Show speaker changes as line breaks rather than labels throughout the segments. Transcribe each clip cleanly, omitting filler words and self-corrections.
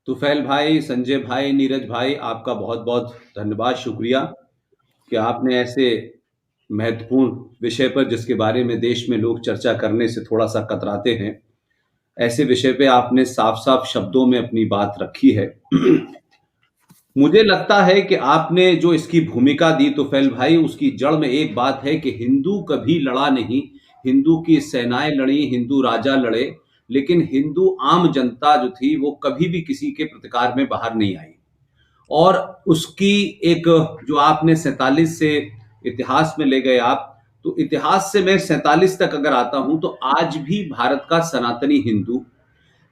तुफैल भाई, संजय भाई, नीरज भाई, आपका बहुत-बहुत धन्यवाद, शुक्रिया कि आपने ऐसे महत्वपूर्ण विषय पर जिसके बारे में देश में लोग चर्चा करने से थोड़ा-सा कतराते हैं, ऐसे विषय पे आपने साफ-साफ शब्दों में अपनी बात रखी है। मुझे लगता है कि आपने जो इसकी भूमिका दी तुफैल भाई, उसकी जड़ में एक बात है कि हिंदू कभी लड़ा नहीं, हिंदू की सेनाएँ लड़ी, हिंदू राजा लड़े, लेकिन हिंदू आम जनता जो थी, वो कभी भी किसी के प्रतिकार में बाहर नहीं आई। और उसकी एक जो आपने 47 से इतिहास में ले गए आप, तो इतिहास से मैं 47 तक अगर आता हूं तो आज भी भारत का सनातनी हिंदू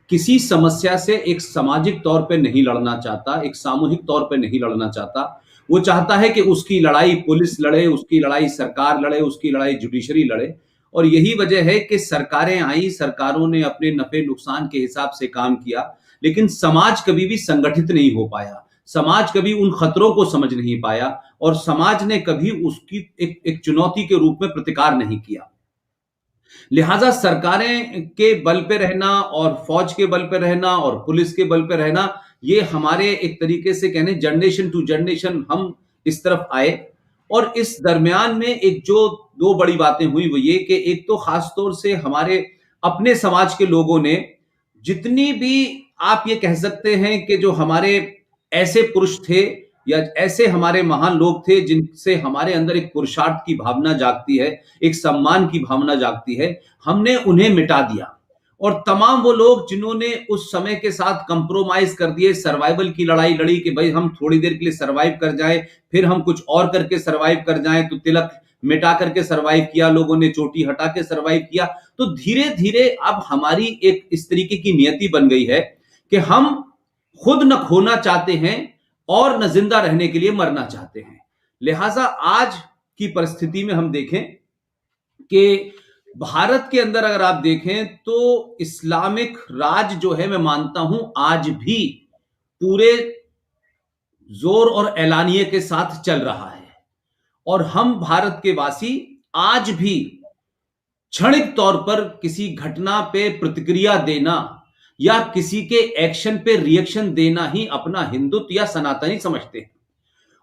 किसी समस्या से एक सामाजिक तौर पे नहीं लड़ना चाहता, एक सामूहिक तौर पे नहीं लड़ना चाहता। वो चाहता है कि उसकी लड़ाई पुलिस लड़े, उसकी लड़ाई सरकार लड़े, उसकी लड़ाई जुडिशरी लड़े। और यही वजह है कि सरकारें आई, सरकारों ने अपने नफे नुकसान के हिसाब से काम किया, लेकिन समाज कभी भी संगठित नहीं हो पाया। समाज कभी उन खतरों को समझ नहीं पाया और समाज ने कभी उसकी एक चुनौती के रूप में प्रतिकार नहीं किया। लिहाजा सरकारें के बल पे रहना और फौज के बल पे रहना और पुलिस के बल पे रहना, ये हमारे एक तरीके से कहने जनरेशन टू जनरेशन हम इस तरफ आए। और इस दरमियान में एक जो दो बड़ी बातें हुई वो ये कि एक तो खास तौर से हमारे अपने समाज के लोगों ने जितनी भी, आप ये कह सकते हैं कि जो हमारे ऐसे पुरुष थे या ऐसे हमारे महान लोग थे जिनसे हमारे अंदर एक पुरुषार्थ की भावना जागती है, एक सम्मान की भावना जागती है, हमने उन्हें मिटा दिया। और तमाम वो लोग जिन्होंने उस समय के साथ कंप्रोमाइज कर दिए, सर्वाइवल की लड़ाई लड़ी कि भाई हम थोड़ी देर के लिए सर्वाइव कर जाएं, फिर हम कुछ और करके सर्वाइव कर जाएं, तो तिलक मिटा करके सर्वाइव किया लोगों ने, चोटी हटा के सर्वाइव किया। तो धीरे धीरे अब हमारी एक इस तरीके की नियति बन गई है कि हम खुद न खोना चाहते हैं और न जिंदा रहने के लिए मरना चाहते हैं। लिहाजा आज की परिस्थिति में हम देखें कि भारत के अंदर अगर आप देखें तो इस्लामिक राज जो है, मैं मानता हूं आज भी पूरे जोर और एलानिये के साथ चल रहा है। और हम भारत के वासी आज भी क्षणिक तौर पर किसी घटना पे प्रतिक्रिया देना या किसी के एक्शन पे रिएक्शन देना ही अपना हिंदुत्व या सनातनी समझते हैं।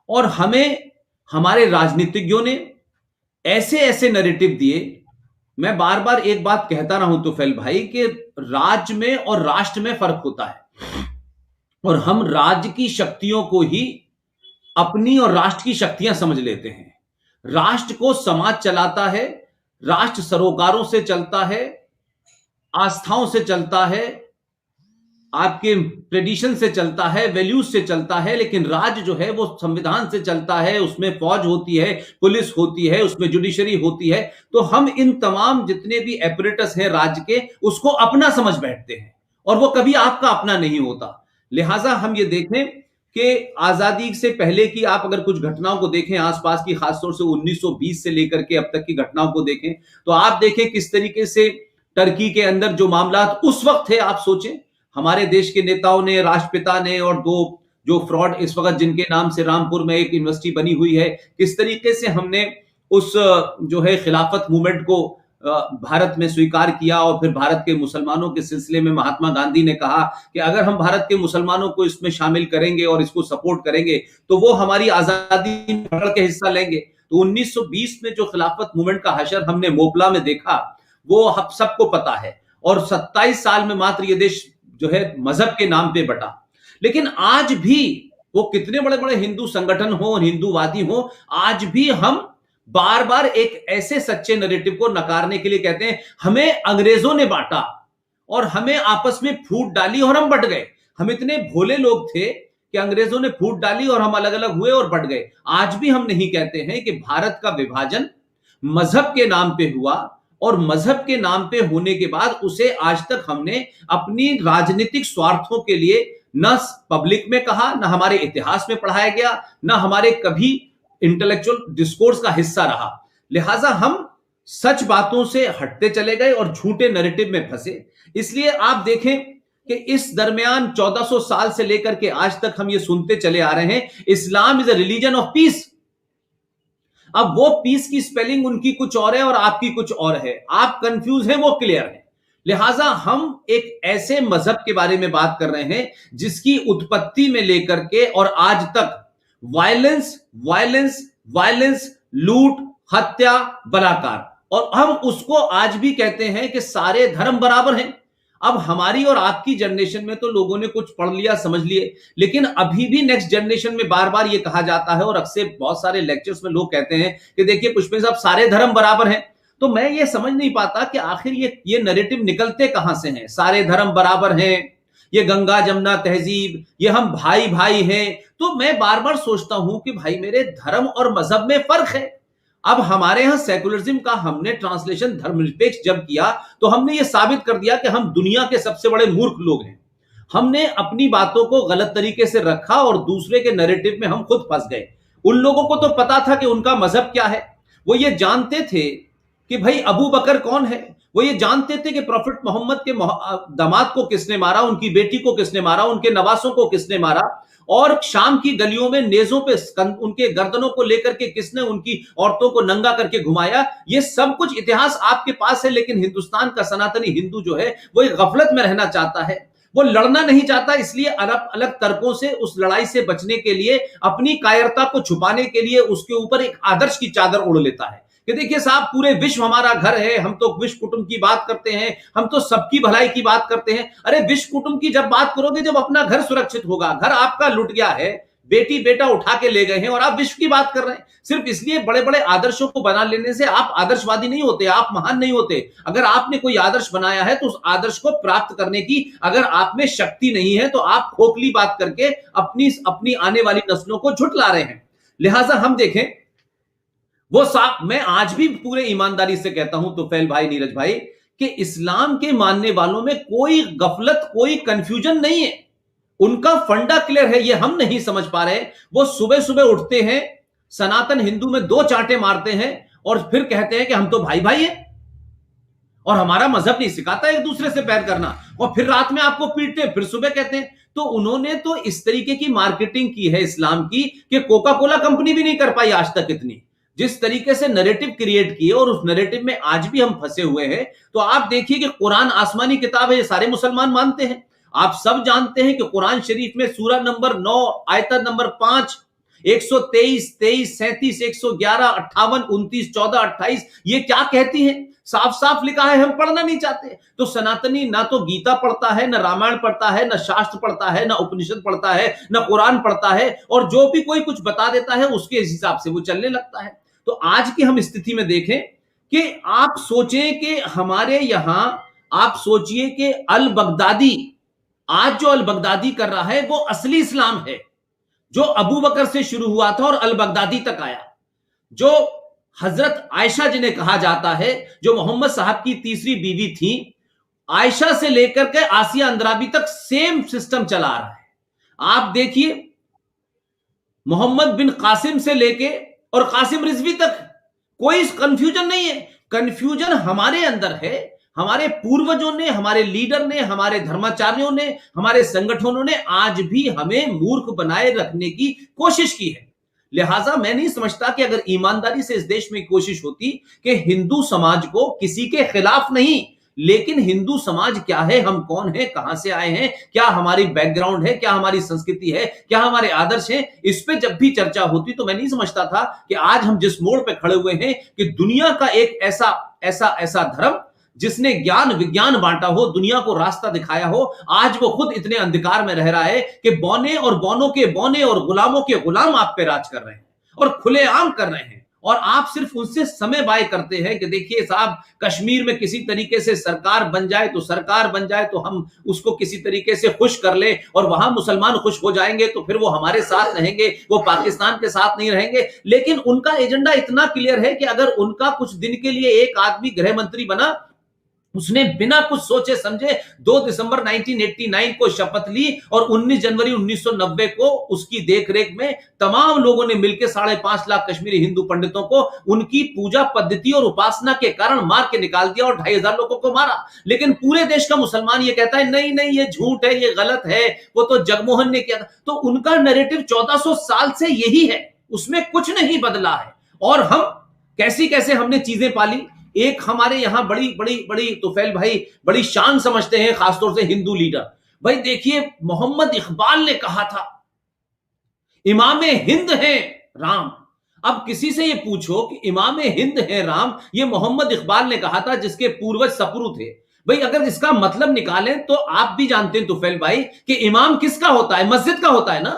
और हमें हमारे राजनीतिज्ञों ने ऐसे ऐसे नैरेटिव दिए। मैं बार बार एक बात कहता रहा हूं तुफैल भाई कि राज्य में और राष्ट्र में फर्क होता है, और हम राज्य की शक्तियों को ही अपनी और राष्ट्र की शक्तियां समझ लेते हैं। राष्ट्र को समाज चलाता है, राष्ट्र सरोकारों से चलता है, आस्थाओं से चलता है, आपके ट्रेडिशन से चलता है, वैल्यूज से चलता है। लेकिन राज्य जो है वो संविधान से चलता है, उसमें फौज होती है, पुलिस होती है, उसमें जुडिशरी होती है। तो हम इन तमाम जितने भी एपरेटस हैं राज्य के, उसको अपना समझ बैठते हैं और वो कभी आपका अपना नहीं होता। लिहाजा हम ये देखें कि आजादी से पहले की आप अगर कुछ घटनाओं को देखें आसपास की, खासतौर से 1920 से लेकर के अब तक की घटनाओं को देखें, तो आप देखें किस तरीके से टर्की के अंदर जो मामला उस वक्त थे, आप सोचें हमारे देश के नेताओं ने, राष्ट्रपिता ने, और दो जो फ्रॉड इस वक्त जिनके नाम से रामपुर में एक यूनिवर्सिटी बनी हुई है, किस तरीके से हमने उस जो है खिलाफत मूवमेंट को भारत में स्वीकार किया। और फिर भारत के मुसलमानों के सिलसिले में महात्मा गांधी ने कहा कि अगर हम भारत के मुसलमानों को इसमें शामिल करेंगे और इसको सपोर्ट करेंगे तो वो हमारी आजादी में बढ़ के हिस्सा लेंगे। तो 1920 में जो खिलाफत मूवमेंट का हशर हमने मोपला में देखा, वो हम सबको पता है। और 27 साल में मात्र ये देश जो है मजहब के नाम पे बटा। लेकिन आज भी वो कितने बड़े बड़े हिंदू संगठन हो, हिंदूवादी हो, आज भी हम बार बार एक ऐसे सच्चे नैरेटिव को नकारने के लिए कहते हैं हमें अंग्रेजों ने बांटा और हमें आपस में फूट डाली और हम बट गए। हम इतने भोले लोग थे कि अंग्रेजों ने फूट डाली और हम अलग अलग हुए और बट गए। आज भी हम नहीं कहते हैं कि भारत का विभाजन मजहब के नाम पे हुआ, और मजहब के नाम पे होने के बाद उसे आज तक हमने अपनी राजनीतिक स्वार्थों के लिए न पब्लिक में कहा, न हमारे इतिहास में पढ़ाया गया, न हमारे कभी इंटेलेक्चुअल डिस्कोर्स का हिस्सा रहा। लिहाजा हम सच बातों से हटते चले गए और झूठे नैरेटिव में फंसे। इसलिए आप देखें कि इस दरमियान 1400 साल से लेकर के आज तक हम ये सुनते चले आ रहे हैं, Islam is a religion of peace. अब वो पीस की स्पेलिंग उनकी कुछ और है और आपकी कुछ और है, आप कंफ्यूज हैं, वो क्लियर है। लिहाजा हम एक ऐसे मजहब के बारे में बात कर रहे हैं जिसकी उत्पत्ति में लेकर के और आज तक वायलेंस वायलेंस वायलेंस, लूट, हत्या, बलात्कार, और हम उसको आज भी कहते हैं कि सारे धर्म बराबर हैं। अब हमारी और आपकी जनरेशन में तो लोगों ने कुछ पढ़ लिया, समझ लिए, लेकिन अभी भी नेक्स्ट जनरेशन में बार बार ये कहा जाता है और अक्सर बहुत सारे लेक्चर्स में लोग कहते हैं कि देखिए पुष्पेंद्र साहब, सारे धर्म बराबर हैं। तो मैं ये समझ नहीं पाता कि आखिर ये नैरेटिव निकलते कहां से हैं। सारे धर्म बराबर हैं, ये गंगा जमुना तहजीब, ये हम भाई भाई हैं। तो मैं बार बार सोचता हूं कि भाई मेरे, धर्म और मजहब में फर्क है। अब हमारे यहां सेकुलरिज्म का हमने ट्रांसलेशन धर्मनिरपेक्ष जब किया तो हमने ये साबित कर दिया कि हम दुनिया के सबसे बड़े मूर्ख लोग हैं। हमने अपनी बातों को गलत तरीके से रखा और दूसरे के नैरेटिव में हम खुद फंस गए। उन लोगों को तो पता था कि उनका मजहब क्या है, वो ये जानते थे कि भाई अबू बकर कौन है, वो ये जानते थे कि प्रॉफिट मोहम्मद के दामाद को किसने मारा, उनकी बेटी को किसने मारा, उनके नवासों को किसने मारा, और शाम की गलियों में नेजों पे उनके गर्दनों को लेकर के किसने उनकी औरतों को नंगा करके घुमाया। ये सब कुछ इतिहास आपके पास है, लेकिन हिंदुस्तान का सनातनी हिंदू जो है वो एक गफलत में रहना चाहता है, वो लड़ना नहीं चाहता। इसलिए अलग अलग तर्कों से उस लड़ाई से बचने के लिए, अपनी कायरता को छुपाने के लिए उसके ऊपर एक आदर्श की चादर ओढ़ लेता है कि देखिए साहब, पूरे विश्व हमारा घर है, हम तो विश्व कुटुंब की बात करते हैं, हम तो सबकी भलाई की बात करते हैं। अरे विश्व कुटुंब की जब बात करोगे जब अपना घर सुरक्षित होगा। घर आपका लुट गया है, बेटी बेटा उठा के ले गए हैं और आप विश्व की बात कर रहे हैं। सिर्फ इसलिए बड़े बड़े आदर्शों को बना लेने से आप आदर्शवादी नहीं होते, आप महान नहीं होते। अगर आपने कोई आदर्श बनाया है तो उस आदर्श को प्राप्त करने की अगर आप में शक्ति नहीं है तो आप खोखली बात करके अपनी अपनी आने वाली नस्लों को झुठला रहे हैं। लिहाजा हम देखें, वो साफ, मैं आज भी पूरे ईमानदारी से कहता हूं तोफैल भाई, नीरज भाई, कि इस्लाम के मानने वालों में कोई गफलत, कोई कंफ्यूजन नहीं है। उनका फंडा क्लियर है, ये हम नहीं समझ पा रहे। वो सुबह सुबह उठते हैं, सनातन हिंदू में 2 चांटे मारते हैं और फिर कहते हैं कि हम तो भाई भाई हैं और हमारा मजहब नहीं सिखाता एक दूसरे से पैर करना, और फिर रात में आपको पीटते हैं, फिर सुबह कहते हैं। तो उन्होंने तो इस तरीके की मार्केटिंग की है इस्लाम की कि कोका कोला कंपनी भी नहीं कर पाई आज तक इतनी, जिस तरीके से नैरेटिव क्रिएट किए, और उस नैरेटिव में आज भी हम फंसे हुए हैं। तो आप देखिए कि कुरान आसमानी किताब है, ये सारे मुसलमान मानते हैं। आप सब जानते हैं कि कुरान शरीफ में सूरा नंबर 9 आयत नंबर 5, 123, 23, 37, 111, 58, 29, 14, 28 ये क्या कहती हैं? साफ साफ लिखा है, हम पढ़ना नहीं चाहते। तो सनातनी ना तो गीता पढ़ता है, ना रामायण पढ़ता है, ना शास्त्र पढ़ता है, ना उपनिषद पढ़ता है, ना कुरान पढ़ता है, और जो भी कोई कुछ बता देता है उसके हिसाब से वो चलने लगता है। तो आज की हम स्थिति में देखें कि आप सोचें कि हमारे यहां, आप सोचिए कि अल बगदादी, आज जो अल बगदादी कर रहा है वो असली इस्लाम है, जो अबू बकर से शुरू हुआ था और अल बगदादी तक आया। जो हजरत आयशा जिन्हें कहा जाता है, जो मोहम्मद साहब की तीसरी बीवी थी, आयशा से लेकर के आसिया अंद्राबी तक सेम सिस्टम चला रहा है। आप देखिए, मोहम्मद बिन कासिम से लेके और कासिम रिजवी तक कोई कंफ्यूजन नहीं है। कंफ्यूजन हमारे अंदर है। हमारे पूर्वजों ने, हमारे लीडर ने, हमारे धर्माचार्यों ने, हमारे संगठनों ने आज भी हमें मूर्ख बनाए रखने की कोशिश की है। लिहाजा मैं नहीं समझता कि अगर ईमानदारी से इस देश में कोशिश होती कि हिंदू समाज को, किसी के खिलाफ नहीं, लेकिन हिंदू समाज क्या है, हम कौन है, कहां से आए हैं, क्या हमारी बैकग्राउंड है, क्या हमारी संस्कृति है, क्या हमारे आदर्श हैं, इस पे जब भी चर्चा होती तो मैं नहीं समझता था कि आज हम जिस मोड़ पे खड़े हुए हैं कि दुनिया का एक ऐसा ऐसा ऐसा धर्म जिसने ज्ञान विज्ञान बांटा हो, दुनिया को रास्ता दिखाया हो, आज वो खुद इतने अंधकार में रह रहा है कि बौने और बौनों के बौने और गुलामों के गुलाम आप पे राज कर रहे हैं और खुलेआम कर रहे हैं। और आप सिर्फ उनसे समय बाय करते हैं कि देखिए साहब, कश्मीर में किसी तरीके से सरकार बन जाए तो सरकार बन जाए तो हम उसको किसी तरीके से खुश कर ले, और वहां मुसलमान खुश हो जाएंगे तो फिर वो हमारे साथ रहेंगे, वो पाकिस्तान के साथ नहीं रहेंगे। लेकिन उनका एजेंडा इतना क्लियर है कि अगर उनका कुछ दिन के लिए एक आदमी गृह मंत्री बना, उसने बिना कुछ सोचे समझे 2 दिसंबर 1989 को शपथ ली और 19 जनवरी 1990 को उसकी देखरेख में तमाम लोगों ने मिलकर 5.5 लाख कश्मीरी हिंदू पंडितों को उनकी पूजा पद्धति और उपासना के कारण मार के निकाल दिया और 2,500 लोगों को मारा। लेकिन पूरे देश का मुसलमान ये कहता है नहीं नहीं, ये झूठ है, ये गलत है, वो तो जगमोहन ने किया था। तो उनका नैरेटिव 1400 साल से यही है, उसमें कुछ नहीं बदला है। और हम कैसी कैसे हमने चीजें पाली।
एक हमारे यहां बड़ी बड़ी बड़ी तुफैल भाई बड़ी शान समझते हैं, खासतौर से हिंदू लीडर। भाई देखिए, मोहम्मद इकबाल ने कहा था इमामे हिंद है राम। अब किसी से ये पूछो कि इमामे हिंद है राम, ये मोहम्मद इकबाल ने कहा था, जिसके पूर्वज सपरू थे। भाई अगर इसका मतलब निकालें तो आप भी जानते हैं तुफैल भाई कि इमाम किसका होता है? मस्जिद का होता है ना।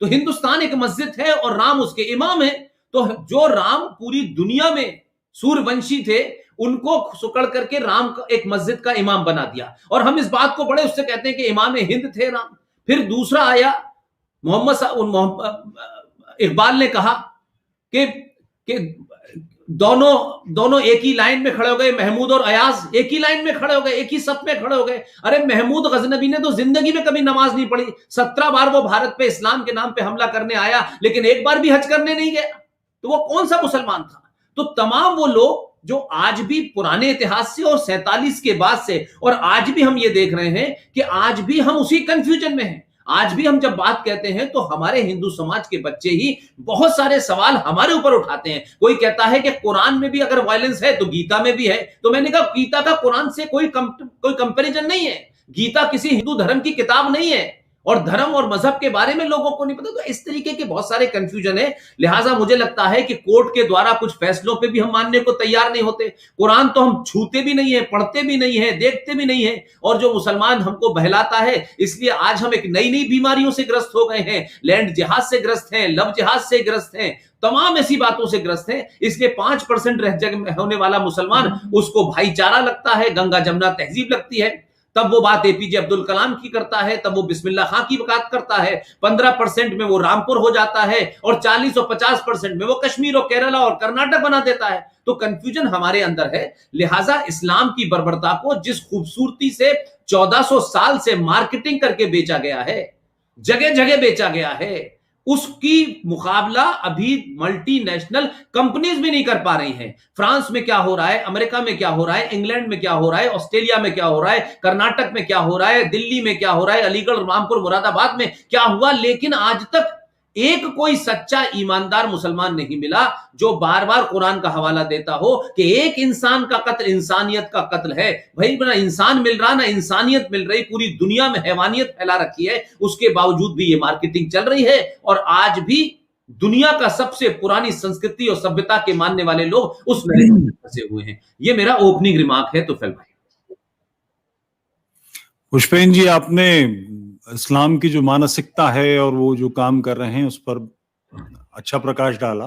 तो हिंदुस्तान एक मस्जिद है और राम उसके इमाम है। तो जो राम पूरी दुनिया में सूर्यवंशी थे, उनको सुकड़ करके राम का एक मस्जिद का इमाम बना दिया, और हम इस बात को बड़े उससे कहते हैं कि इमाम हिंद थे राम। फिर दूसरा आया इकबाल ने कहा कि दोनों दोनों एक ही लाइन में खड़े हो गए, महमूद और अयाज एक ही लाइन में खड़े हो गए, एक ही सफ में खड़े हो गए। अरे महमूद गजनबी ने तो जिंदगी में कभी नमाज नहीं पढ़ी, 17 बार वो भारत पे इस्लाम के नाम पे हमला करने आया, लेकिन एक बार भी हज करने नहीं गया। तो वो कौन सा मुसलमान था? तो तमाम वो लोग जो आज भी पुराने इतिहास से और 47 के बाद से, और आज भी हम ये देख रहे हैं कि आज भी हम उसी कंफ्यूजन में हैं। आज भी हम जब बात कहते हैं तो हमारे हिंदू समाज के बच्चे ही बहुत सारे सवाल हमारे ऊपर उठाते हैं। कोई कहता है कि कुरान में भी अगर वायलेंस है तो गीता में भी है। तो मैंने कहा गीता का कुरान से कोई कंपैरिजन नहीं है। गीता किसी हिंदू धर्म की किताब नहीं है, और धर्म और मजहब के बारे में लोगों को नहीं पता। तो इस तरीके के बहुत सारे कंफ्यूजन है। लिहाजा मुझे लगता है कि कोर्ट के द्वारा कुछ फैसलों पे भी हम मानने को तैयार नहीं होते। कुरान तो हम छूते भी नहीं है, पढ़ते भी नहीं है, देखते भी नहीं है, और जो मुसलमान हमको बहलाता है। इसलिए आज हम एक नई नई बीमारियों से ग्रस्त हो गए हैं, लैंड जिहाद से ग्रस्त हैं, लव जिहाद से ग्रस्त हैं, तमाम ऐसी बातों से ग्रस्त हैं। इसलिए 5% रह जग होने वाला मुसलमान, उसको भाईचारा लगता है, गंगा जमुना तहजीब लगती है। तब वो बात एपीजे अब्दुल कलाम की करता है, तब वो बिस्मिल्लाह खां की बात करता है। 15% में वो रामपुर हो जाता है, और 40 और 50% में वो कश्मीर और केरला और कर्नाटक बना देता है। तो कंफ्यूजन हमारे अंदर है। लिहाजा इस्लाम की बर्बरता को जिस खूबसूरती से 1400 साल से मार्केटिंग करके बेचा गया है, जगह जगह बेचा गया है, उसकी मुकाबला अभी मल्टीनेशनल कंपनीज भी नहीं कर पा रही हैं। फ्रांस में क्या हो रहा है, अमेरिका में क्या हो रहा है, इंग्लैंड में क्या हो रहा है, ऑस्ट्रेलिया में क्या हो रहा है, कर्नाटक में क्या हो रहा है, दिल्ली में क्या हो रहा है, अलीगढ़, रामपुर, मुरादाबाद में क्या हुआ, लेकिन आज तक एक कोई सच्चा ईमानदार मुसलमान नहीं मिला जो बार बार कुरान का हवाला देता हो कि एक इंसान का कत्ल इंसानियत का कत्ल है। भाई ना इंसान मिल रहा, ना इंसानियत मिल रही, पूरी दुनिया में हैवानियत फैला रखी है। उसके बावजूद भी ये मार्केटिंग चल रही है, और आज भी दुनिया का सबसे पुरानी संस्कृति और सभ्यता के मानने वाले लोग उस नरेटिव में फंसे हुए हैं। ये मेरा ओपनिंग रिमार्क है। तो फिर भाई
पुष्पेन जी, आपने इस्लाम की जो मानसिकता है और वो जो काम कर रहे हैं उस पर अच्छा प्रकाश डाला।